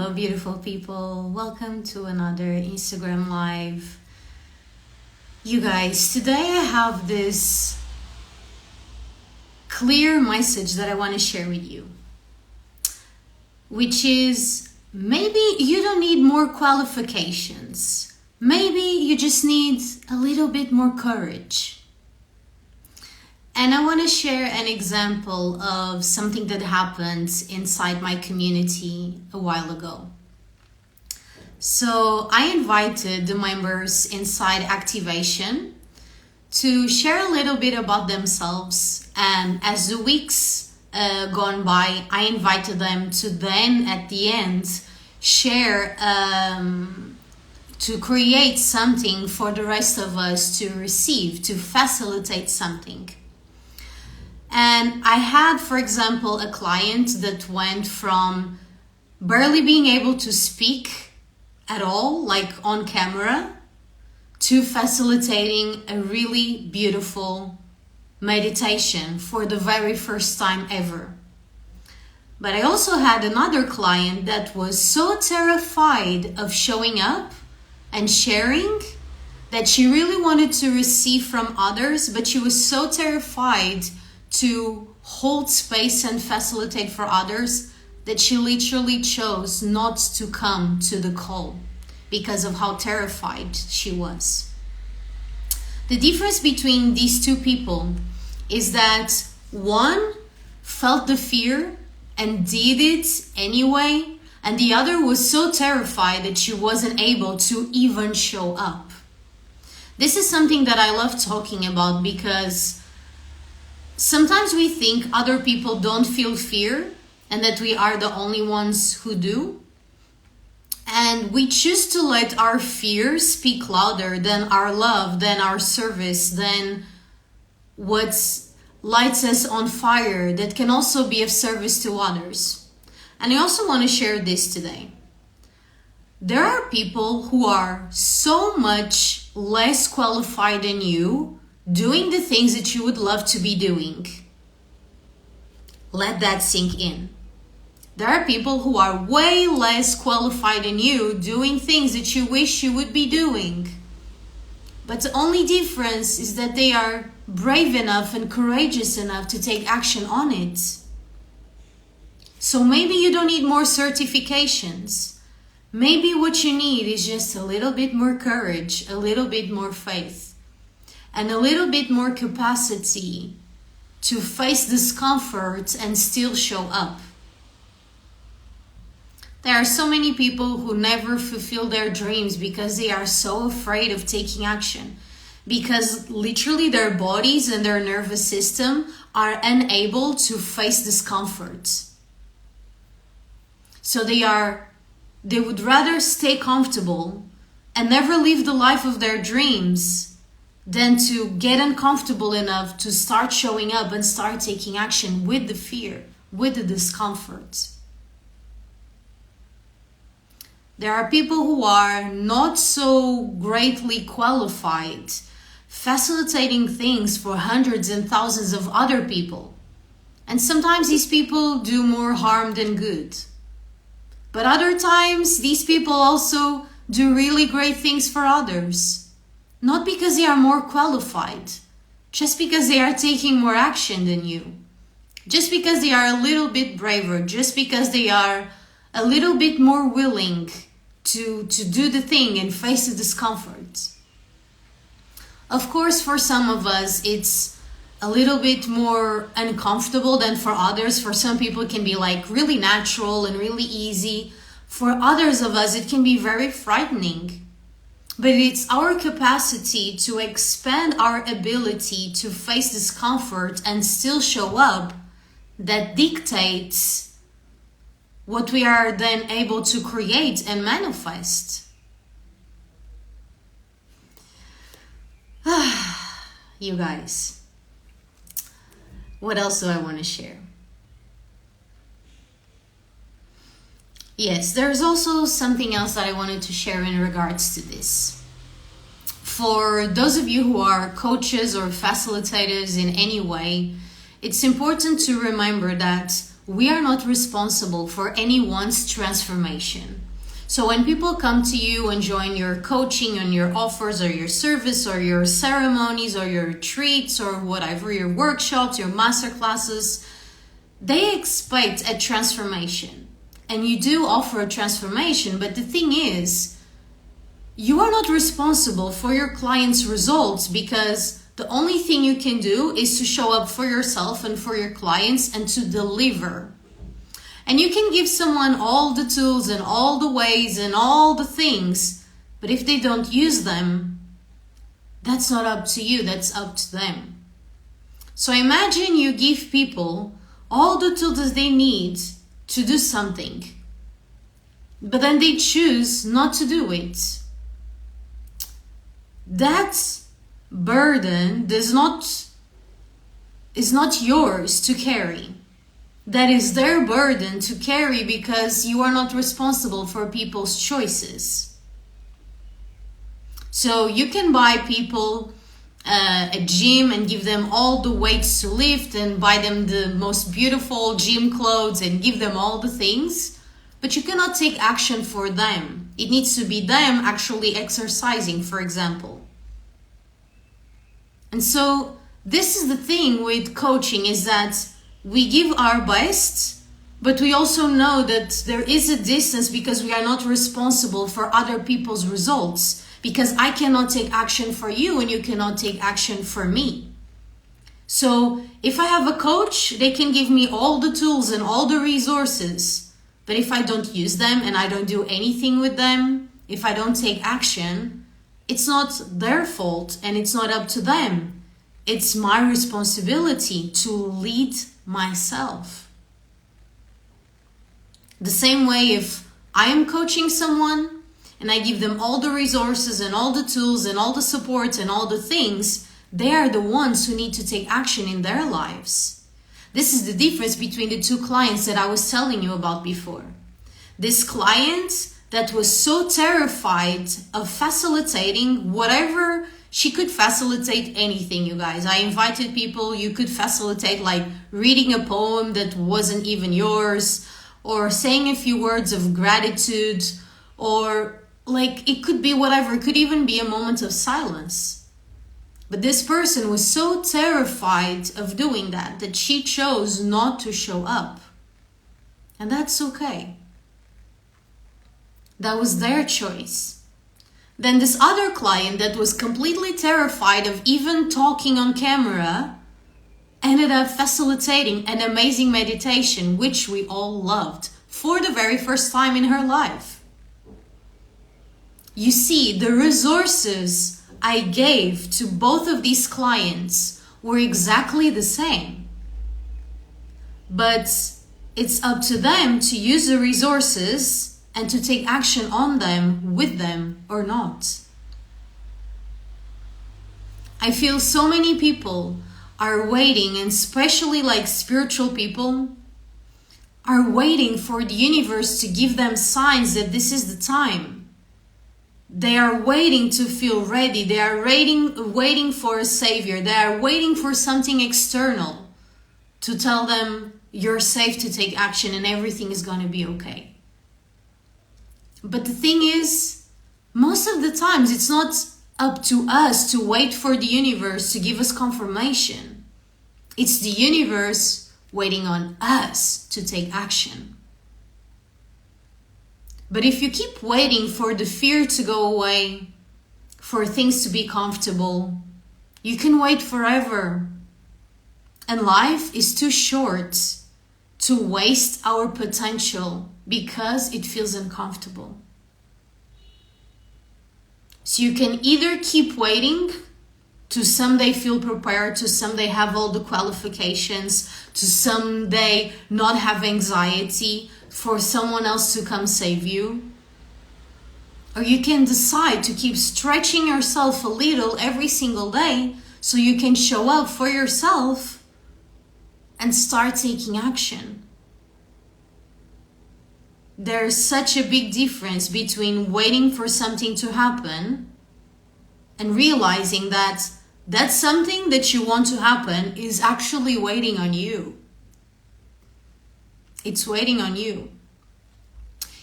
Hello, beautiful people. Welcome to another Instagram Live. You guys, today I have this clear message that I want to share with you, which is maybe you don't need more qualifications. Maybe you just need a little bit more courage. And I want to share an example of something that happened inside my community a while ago. So I invited the members inside Activation to share a little bit about themselves. And as the weeks gone by, I invited them to then at the end share, to create something for the rest of us to receive, to facilitate something. And I had, for example, a client that went from barely being able to speak at all, like on camera, to facilitating a really beautiful meditation for the very first time ever. But I also had another client that was so terrified of showing up and sharing that she really wanted to receive from others, but she was so terrified to hold space and facilitate for others that she literally chose not to come to the call because of how terrified she was. The difference between these two people is that one felt the fear and did it anyway, and the other was so terrified that she wasn't able to even show up. This is something that I love talking about because sometimes we think other people don't feel fear and that we are the only ones who do. And we choose to let our fear speak louder than our love, than our service, than what lights us on fire that can also be of service to others. And I also want to share this today. There are people who are so much less qualified than you doing the things that you would love to be doing. Let that sink in. There are people who are way less qualified than you doing things that you wish you would be doing. But the only difference is that they are brave enough and courageous enough to take action on it. So maybe you don't need more certifications. Maybe what you need is just a little bit more courage, a little bit more faith, and a little bit more capacity to face discomfort and still show up. There are so many people who never fulfill their dreams because they are so afraid of taking action, because literally their bodies and their nervous system are unable to face discomfort. So they would rather stay comfortable and never live the life of their dreams than to get uncomfortable enough to start showing up and start taking action with the fear, with the discomfort. There are people who are not so greatly qualified, facilitating things for hundreds and thousands of other people. And sometimes these people do more harm than good. But other times, these people also do really great things for others. Not because they are more qualified, just because they are taking more action than you. Just because they are a little bit braver, just because they are a little bit more willing to do the thing and face the discomfort. Of course, for some of us, it's a little bit more uncomfortable than for others. For some people, it can be like really natural and really easy. For others of us, it can be very frightening. But it's our capacity to expand our ability to face discomfort and still show up that dictates what we are then able to create and manifest. You guys, what else do I want to share? Yes, there's also something else that I wanted to share in regards to this. For those of you who are coaches or facilitators in any way, it's important to remember that we are not responsible for anyone's transformation. So when people come to you and join your coaching and your offers or your service or your ceremonies or your retreats or whatever, your workshops, your master classes, they expect a transformation. And you do offer a transformation, but the thing is, you are not responsible for your client's results, because the only thing you can do is to show up for yourself and for your clients and to deliver. And you can give someone all the tools and all the ways and all the things, but if they don't use them, that's not up to you, that's up to them. So imagine you give people all the tools that they need to do something, but then they choose not to do it. That burden is not yours to carry. That is their burden to carry, because you are not responsible for people's choices. So you can buy people a gym and give them all the weights to lift and buy them the most beautiful gym clothes and give them all the things, but you cannot take action for them. It needs to be them actually exercising, for example. And so this is the thing with coaching, is that we give our best, but we also know that there is a distance, because we are not responsible for other people's results, because I cannot take action for you and you cannot take action for me. So if I have a coach, they can give me all the tools and all the resources, but if I don't use them and I don't do anything with them, if I don't take action, it's not their fault and it's not up to them. It's my responsibility to lead myself. The same way, if I am coaching someone and I give them all the resources and all the tools and all the support and all the things, they are the ones who need to take action in their lives. This is the difference between the two clients that I was telling you about before. This client that was so terrified of facilitating whatever. She could facilitate anything, you guys. I invited people. You could facilitate like reading a poem that wasn't even yours, or saying a few words of gratitude, or like it could be whatever. It could even be a moment of silence. But this person was so terrified of doing that she chose not to show up. And that's okay. That was their choice. Then this other client that was completely terrified of even talking on camera ended up facilitating an amazing meditation, which we all loved, for the very first time in her life. You see, the resources I gave to both of these clients were exactly the same. But it's up to them to use the resources and to take action on them, with them, or not. I feel so many people are waiting, and especially like spiritual people, are waiting for the universe to give them signs that this is the time. They are waiting to feel ready. They are waiting for a savior. They are waiting for something external to tell them you're safe to take action and everything is going to be okay. But the thing is, most of the times it's not up to us to wait for the universe to give us confirmation. It's the universe waiting on us to take action. But if you keep waiting for the fear to go away, for things to be comfortable, you can wait forever. And life is too short to waste our potential because it feels uncomfortable. So you can either keep waiting to someday feel prepared, to someday have all the qualifications, to someday not have anxiety, for someone else to come save you. Or you can decide to keep stretching yourself a little every single day so you can show up for yourself and start taking action. There's such a big difference between waiting for something to happen and realizing that that's something that you want to happen is actually waiting on you. It's waiting on you.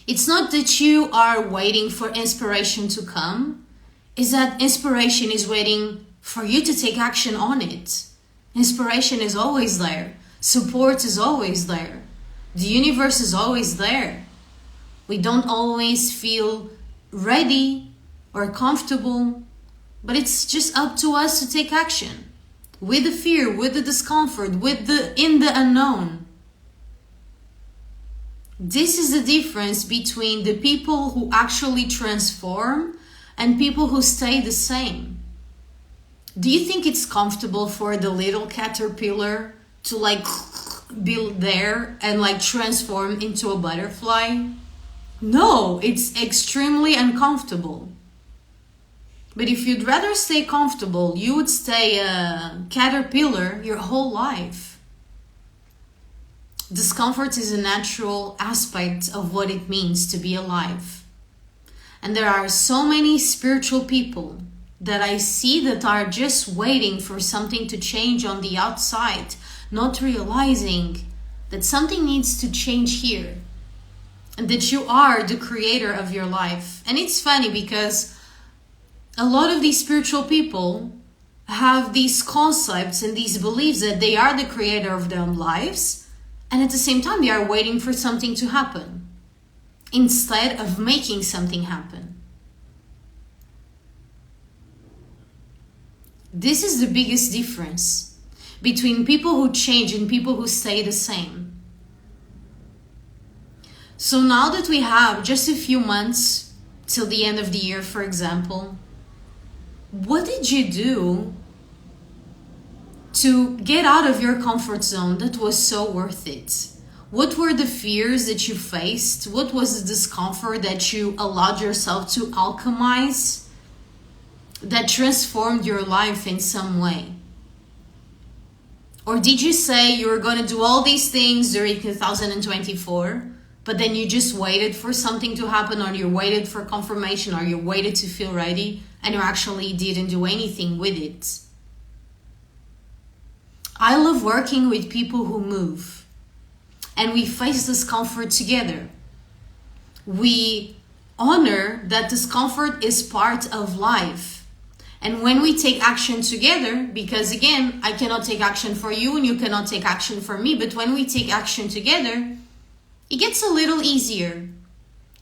It's not that you are waiting for inspiration to come. It's that inspiration is waiting for you to take action on it. Inspiration is always there. Support is always there. The universe is always there. We don't always feel ready or comfortable, but it's just up to us to take action. With the fear, with the discomfort, in the unknown. This is the difference between the people who actually transform and people who stay the same. Do you think it's comfortable for the little caterpillar to be there and transform into a butterfly? No, it's extremely uncomfortable. But if you'd rather stay comfortable, you would stay a caterpillar your whole life. Discomfort is a natural aspect of what it means to be alive. And there are so many spiritual people that I see that are just waiting for something to change on the outside, not realizing that something needs to change here. And that you are the creator of your life. And it's funny because a lot of these spiritual people have these concepts and these beliefs that they are the creator of their lives, and at the same time they are waiting for something to happen instead of making something happen. This is the biggest difference between people who change and people who stay the same. So now that we have just a few months till the end of the year, for example, what did you do to get out of your comfort zone that was so worth it? What were the fears that you faced? What was the discomfort that you allowed yourself to alchemize that transformed your life in some way? Or did you say you were going to do all these things during 2024, but then you just waited for something to happen, or you waited for confirmation, or you waited to feel ready, and you actually didn't do anything with it? I love working with people who move, and we face discomfort together. We honor that discomfort is part of life. And when we take action together, because again, I cannot take action for you and you cannot take action for me, but when we take action together, it gets a little easier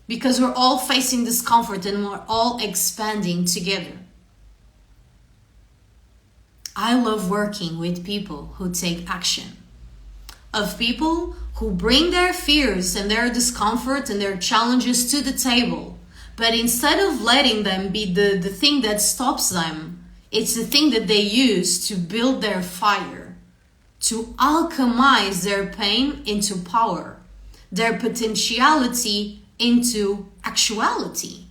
because we're all facing discomfort and we're all expanding together. I love working with people who take action, of people who bring their fears and their discomfort and their challenges to the table. But instead of letting them be the thing that stops them, it's the thing that they use to build their fire, to alchemize their pain into power, their potentiality into actuality.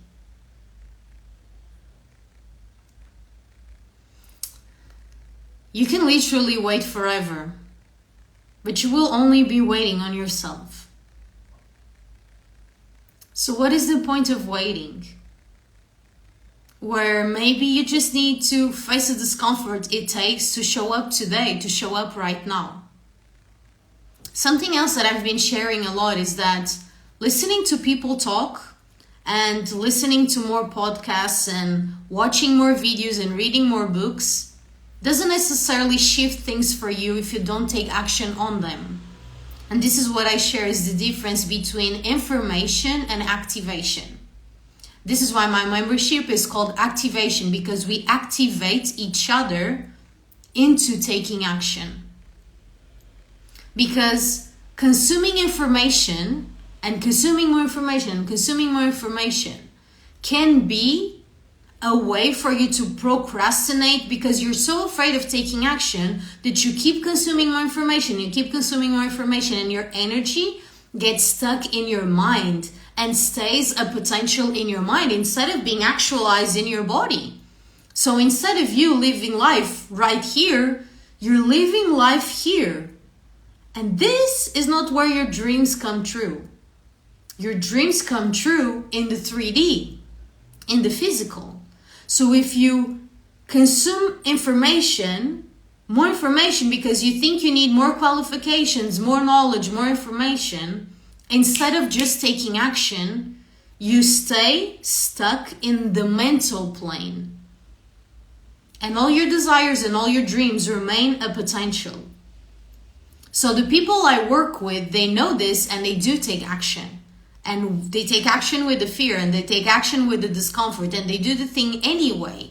You can literally wait forever, but you will only be waiting on yourself. So what is the point of waiting? Where maybe you just need to face the discomfort it takes to show up today, to show up right now. Something else that I've been sharing a lot is that listening to people talk and listening to more podcasts and watching more videos and reading more books doesn't necessarily shift things for you if you don't take action on them. And this is what I share is the difference between information and activation. This is why my membership is called Activation, because we activate each other into taking action. Because consuming information and consuming more information and consuming more information can be a way for you to procrastinate because you're so afraid of taking action that you keep consuming more information, and your energy gets stuck in your mind and stays a potential in your mind instead of being actualized in your body. So instead of you living life right here, you're living life here. And this is not where your dreams come true. Your dreams come true in the 3D, in the physical. So if you consume information more information because you think you need more qualifications, more knowledge, more information, instead of just taking action, you stay stuck in the mental plane. And all your desires and all your dreams remain a potential. So the people I work with, they know this and they do take action. And they take action with the fear and they take action with the discomfort and they do the thing anyway.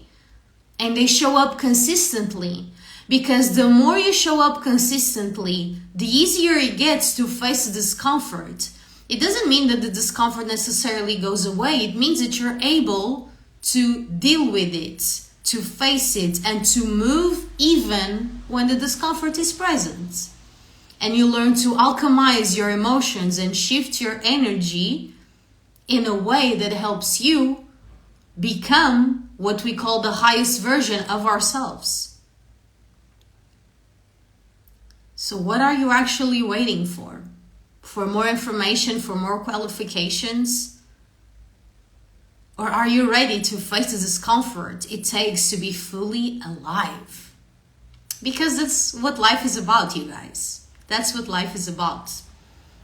And they show up consistently. Because the more you show up consistently, the easier it gets to face the discomfort. It doesn't mean that the discomfort necessarily goes away. It means that you're able to deal with it, to face it, and to move even when the discomfort is present. And you learn to alchemize your emotions and shift your energy in a way that helps you become what we call the highest version of ourselves. So what are you actually waiting for? For more information, for more qualifications? Or are you ready to face the discomfort it takes to be fully alive? Because that's what life is about, you guys. That's what life is about.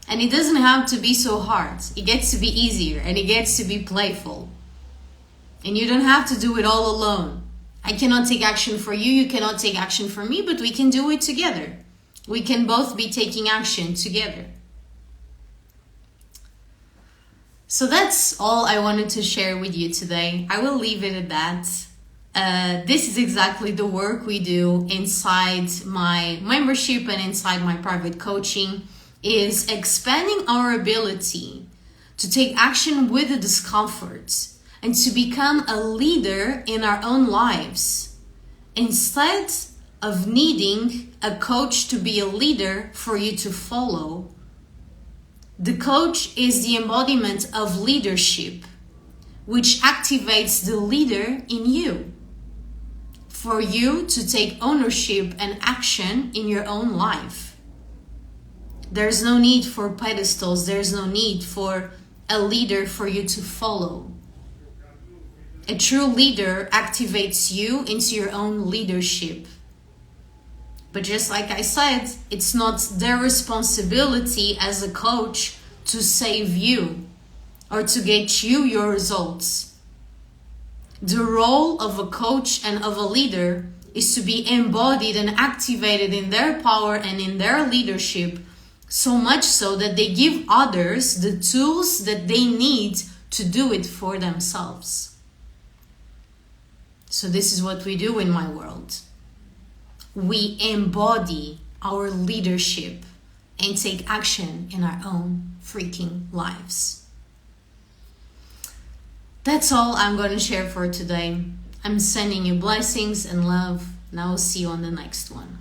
And it doesn't have to be so hard. It gets to be easier and it gets to be playful. And you don't have to do it all alone. I cannot take action for you, you cannot take action for me, but we can do it together. We can both be taking action together. So that's all I wanted to share with you today. I will leave it at that. This is exactly the work we do inside my membership and inside my private coaching, is expanding our ability to take action with the discomfort and to become a leader in our own lives. Instead of needing a coach to be a leader for you to follow, the coach is the embodiment of leadership, which activates the leader in you, for you to take ownership and action in your own life. There's no need for pedestals, there's no need for a leader for you to follow. A true leader activates you into your own leadership. But just like I said, it's not their responsibility as a coach to save you or to get you your results. The role of a coach and of a leader is to be embodied and activated in their power and in their leadership, so much so that they give others the tools that they need to do it for themselves. So this is what we do in my world. We embody our leadership and take action in our own freaking lives. That's all I'm going to share for today. I'm sending you blessings and love, and I will see you on the next one.